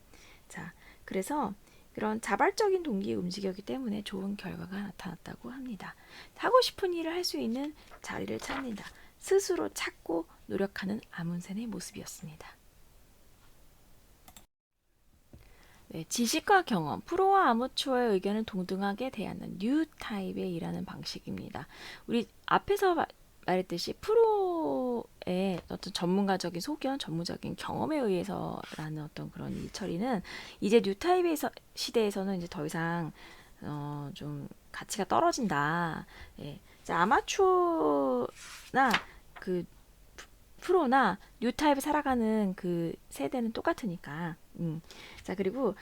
자, 그래서 그런 자발적인 동기에 움직였기 때문에 좋은 결과가 나타났다고 합니다. 하고 싶은 일을 할 수 있는 자리를 찾는다. 스스로 찾고 노력하는 아문센의 모습이었습니다. 네, 지식과 경험, 프로와 아마추어의 의견을 동등하게 대하는 뉴 타입의 일하는 방식입니다. 우리 앞에서 말했듯이 프로의 어떤 전문가적인 소견, 전문적인 경험에 의해서라는 어떤 그런 일 처리는 이제 뉴 타입의 시대에서는 이제 더 이상 좀 가치가 떨어진다. 예. 아마추어나 그 프로나 뉴 타입을 살아가는 그 세대는 똑같으니까. 자, 그리고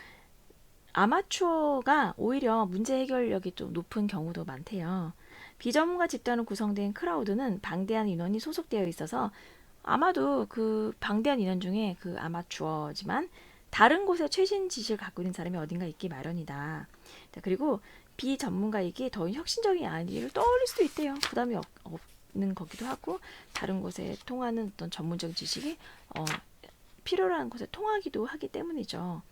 아마추어가 오히려 문제 해결력이 좀 높은 경우도 많대요. 비전문가 집단으로 구성된 크라우드는 방대한 인원이 소속되어 있어서 아마도 그 방대한 인원 중에 그 아마추어지만 다른 곳에 최신 지식을 갖고 있는 사람이 어딘가 있기 마련이다. 그리고 비전문가에게 더 혁신적인 아이디어를 떠올릴 수도 있대요. 부담이 없는 거기도 하고 다른 곳에 통하는 어떤 전문적인 지식이 필요로 하는 곳에 통하기도 하기 때문이죠.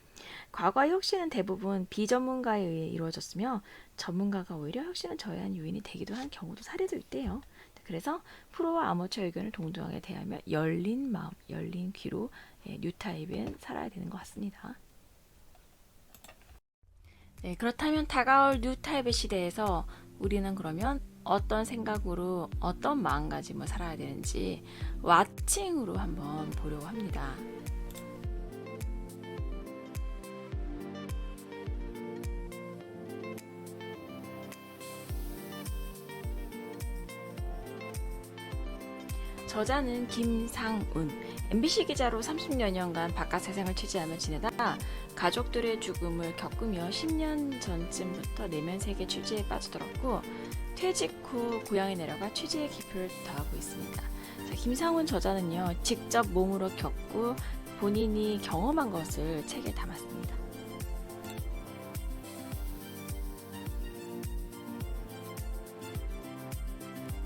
과거의 혁신은 대부분 비전문가에 의해 이루어졌으며 전문가가 오히려 혁신을 저해한 요인이 되기도 한 경우도 사례도 있대요. 그래서 프로와 아마추어 의견을 동등하게 대하며 열린 마음, 열린 귀로 뉴타입은 살아야 되는 것 같습니다. 네, 그렇다면 다가올 뉴타입의 시대에서 우리는 그러면 어떤 생각으로 어떤 마음가짐을 살아야 되는지 왓칭으로 한번 보려고 합니다. 저자는 김상운, MBC 기자로 30여 년간 바깥 세상을 취재하며 지내다 가족들의 죽음을 겪으며 10년 전쯤부터 내면 세계 취재에 빠져들었고 퇴직 후 고향에 내려가 취재의 깊이를 더하고 있습니다. 자, 김상운 저자는요, 직접 몸으로 겪고 본인이 경험한 것을 책에 담았습니다.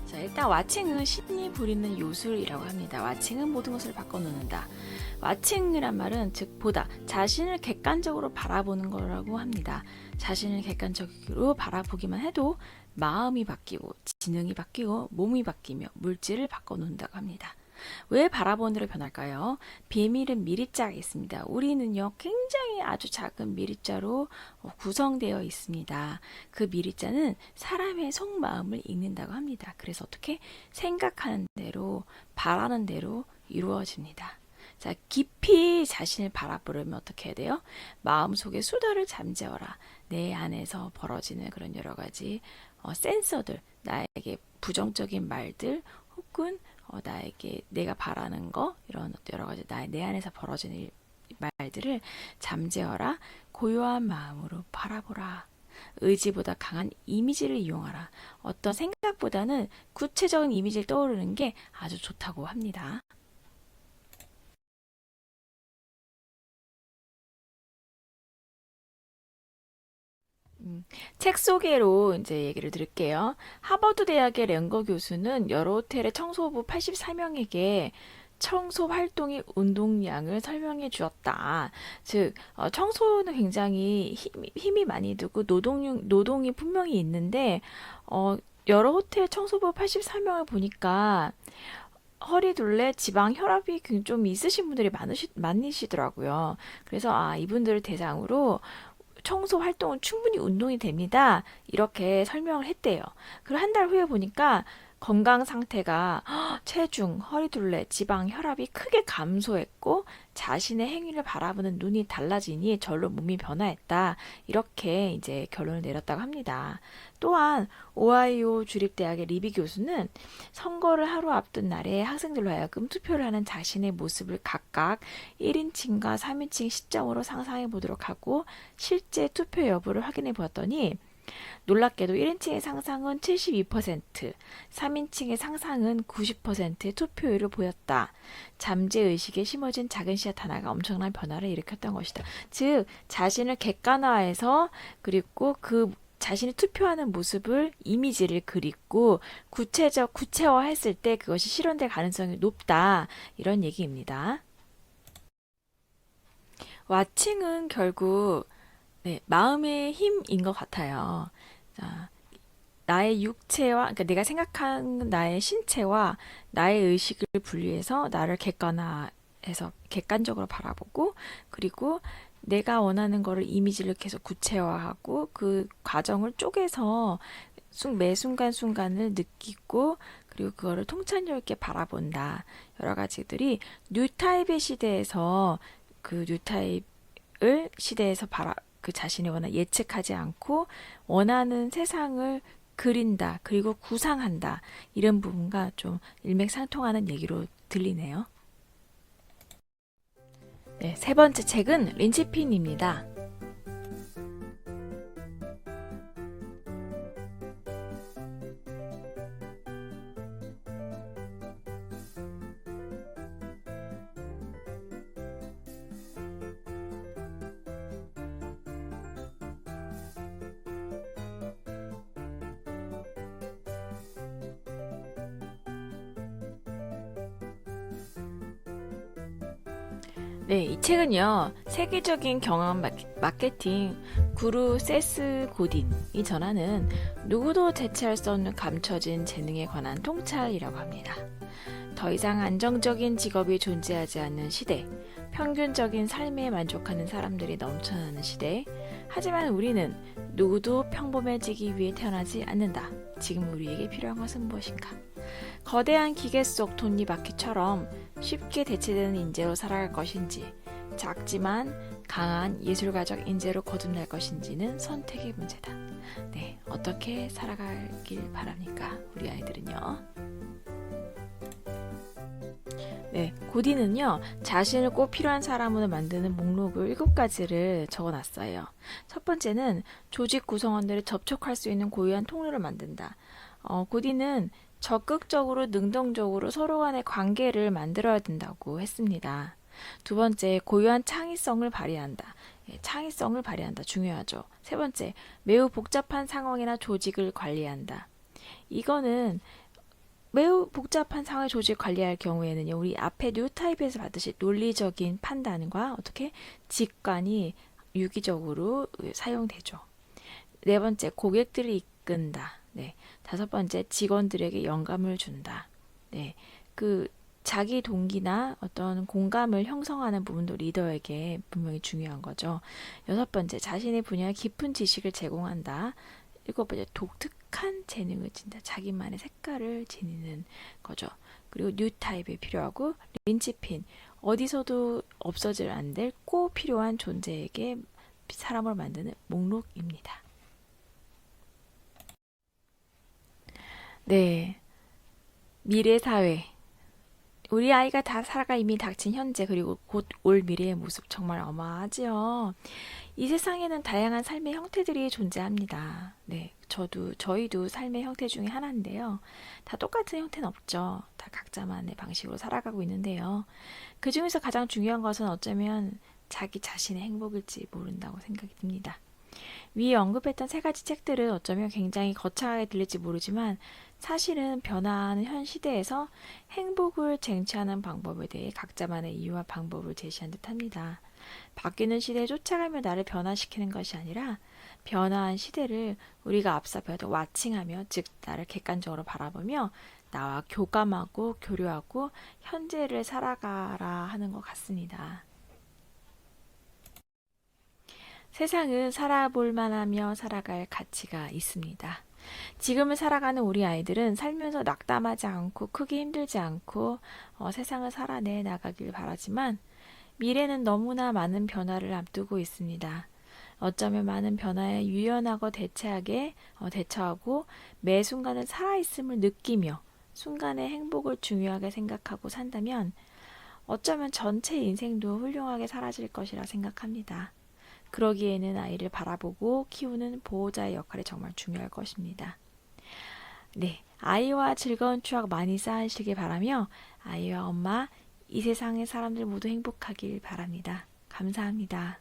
자, 일단 왓칭은 신이 부리는 요술이라고 합니다. 왓칭은 모든 것을 바꿔놓는다. 왓칭이란 말은 즉 보다, 자신을 객관적으로 바라보는 거라고 합니다. 자신을 객관적으로 바라보기만 해도 마음이 바뀌고 지능이 바뀌고 몸이 바뀌며 물질을 바꿔놓는다고 합니다. 왜 바라보는 대로 변할까요? 비밀은 미립자가 있습니다. 우리는요, 굉장히 아주 작은 미립자로 구성되어 있습니다. 그 미립자는 사람의 속마음을 읽는다고 합니다. 그래서 어떻게 생각하는 대로, 바라는 대로 이루어집니다. 자, 깊이 자신을 바라보려면 어떻게 해야 돼요? 마음속에 수다를 잠재워라. 내 안에서 벌어지는 그런 여러 가지 센서들, 나에게 부정적인 말들 혹은 나에게 내가 바라는 거, 이런 여러 가지 내 안에서 벌어지는 말들을 잠재워라. 고요한 마음으로 바라보라. 의지보다 강한 이미지를 이용하라. 어떤 생각보다는 구체적인 이미지를 떠오르는 게 아주 좋다고 합니다. 책 소개로 이제 얘기를 드릴게요. 하버드 대학의 랭거 교수는 여러 호텔의 청소부 84명에게 청소 활동의 운동량을 설명해 주었다. 즉, 청소는 굉장히 힘이 많이 들고 노동이 분명히 있는데, 여러 호텔 청소부 84명을 보니까 허리둘레, 지방, 혈압이 좀 있으신 분들이 많으시더라고요. 그래서 이분들을 대상으로 청소 활동은 충분히 운동이 됩니다. 이렇게 설명을 했대요. 그리고 한 달 후에 보니까 건강 상태가 체중, 허리둘레, 지방, 혈압이 크게 감소했고 자신의 행위를 바라보는 눈이 달라지니 절로 몸이 변화했다. 이렇게 이제 결론을 내렸다고 합니다. 또한 오하이오 주립대학의 리비 교수는 선거를 하루 앞둔 날에 학생들로 하여금 투표를 하는 자신의 모습을 각각 1인칭과 3인칭 시점으로 상상해 보도록 하고 실제 투표 여부를 확인해 보았더니 놀랍게도 1인칭의 상상은 72%, 3인칭의 상상은 90%의 투표율을 보였다. 잠재의식에 심어진 작은 씨앗 하나가 엄청난 변화를 일으켰던 것이다. 즉, 자신을 객관화해서 그리고 그 자신이 투표하는 모습을 이미지를 그리고 구체화했을 때 그것이 실현될 가능성이 높다. 이런 얘기입니다. 와칭은 결국 마음의 힘인 것 같아요. 자, 나의 육체와, 그러니까 내가 생각하는 나의 신체와 나의 의식을 분리해서 나를 객관적으로 바라보고, 그리고 내가 원하는 거를 이미지를 계속 구체화하고 그 과정을 쪼개서 매 순간순간을 느끼고 그리고 그거를 통찰력 있게 바라본다. 여러 가지들이 뉴타입의 시대에서 그 뉴타입을 시대에서 그 자신이 예측하지 않고 원하는 세상을 그린다. 그리고 구상한다. 이런 부분과 좀 일맥상통하는 얘기로 들리네요. 네, 세 번째 책은 린치핀입니다. 네, 이 책은요, 세계적인 경험 마케팅 구루 세스 고딘이 전하는 누구도 대체할 수 없는 감춰진 재능에 관한 통찰이라고 합니다. 더 이상 안정적인 직업이 존재하지 않는 시대, 평균적인 삶에 만족하는 사람들이 넘쳐나는 시대, 하지만 우리는 누구도 평범해지기 위해 태어나지 않는다. 지금 우리에게 필요한 것은 무엇인가? 거대한 기계 속 톱니바퀴처럼 쉽게 대체되는 인재로 살아갈 것인지, 작지만 강한 예술가적 인재로 거듭날 것인지는 선택의 문제다. 네, 어떻게 살아가길 바랍니까? 우리 아이들은요. 네, 고디는요, 자신을 꼭 필요한 사람으로 만드는 목록을 7가지를 적어놨어요. 첫 번째는 조직 구성원들을 접촉할 수 있는 고유한 통로를 만든다. 고디는 적극적으로 능동적으로 서로 간의 관계를 만들어야 된다고 했습니다. 두 번째, 고유한 창의성을 발휘한다. 예, 창의성을 발휘한다. 중요하죠. 세 번째, 매우 복잡한 상황이나 조직을 관리한다. 이거는 매우 복잡한 상황 조직 관리할 경우에는요, 우리 앞에 뉴타입에서 봤듯이 논리적인 판단과 어떻게 직관이 유기적으로 사용되죠. 네 번째, 고객들을 이끈다. 네. 다섯 번째, 직원들에게 영감을 준다. 네. 자기 동기나 어떤 공감을 형성하는 부분도 리더에게 분명히 중요한 거죠. 여섯 번째, 자신의 분야에 깊은 지식을 제공한다. 일곱 번째, 독특한 재능을 진다. 자기만의 색깔을 지니는 거죠. 그리고 뉴 타입이 필요하고, 린치핀, 어디서도 없어질 안 될 꼭 필요한 존재에게 사람을 만드는 목록입니다. 네, 미래 사회. 우리 아이가 다 살아가 이미 닥친 현재 그리고 곧 올 미래의 모습 정말 어마하지요. 이 세상에는 다양한 삶의 형태들이 존재합니다. 네, 저희도 삶의 형태 중에 하나인데요. 다 똑같은 형태는 없죠. 다 각자만의 방식으로 살아가고 있는데요. 그 중에서 가장 중요한 것은 어쩌면 자기 자신의 행복일지 모른다고 생각이 듭니다. 위에 언급했던 3가지 책들은 어쩌면 굉장히 거창하게 들릴지 모르지만 사실은 변화하는 현 시대에서 행복을 쟁취하는 방법에 대해 각자만의 이유와 방법을 제시한 듯합니다. 바뀌는 시대에 쫓아가며 나를 변화시키는 것이 아니라 변화한 시대를 우리가 앞서 배웠던 와칭하며, 즉 나를 객관적으로 바라보며 나와 교감하고 교류하고 현재를 살아가라 하는 것 같습니다. 세상은 살아볼 만하며 살아갈 가치가 있습니다. 지금을 살아가는 우리 아이들은 살면서 낙담하지 않고 크게 힘들지 않고 세상을 살아내 나가길 바라지만 미래는 너무나 많은 변화를 앞두고 있습니다. 어쩌면 많은 변화에 유연하고 대처하고 매 순간을 살아있음을 느끼며 순간의 행복을 중요하게 생각하고 산다면 어쩌면 전체 인생도 훌륭하게 사라질 것이라 생각합니다. 그러기에는 아이를 바라보고 키우는 보호자의 역할이 정말 중요할 것입니다. 네, 아이와 즐거운 추억 많이 쌓으시길 바라며 아이와 엄마, 이 세상의 사람들 모두 행복하길 바랍니다. 감사합니다.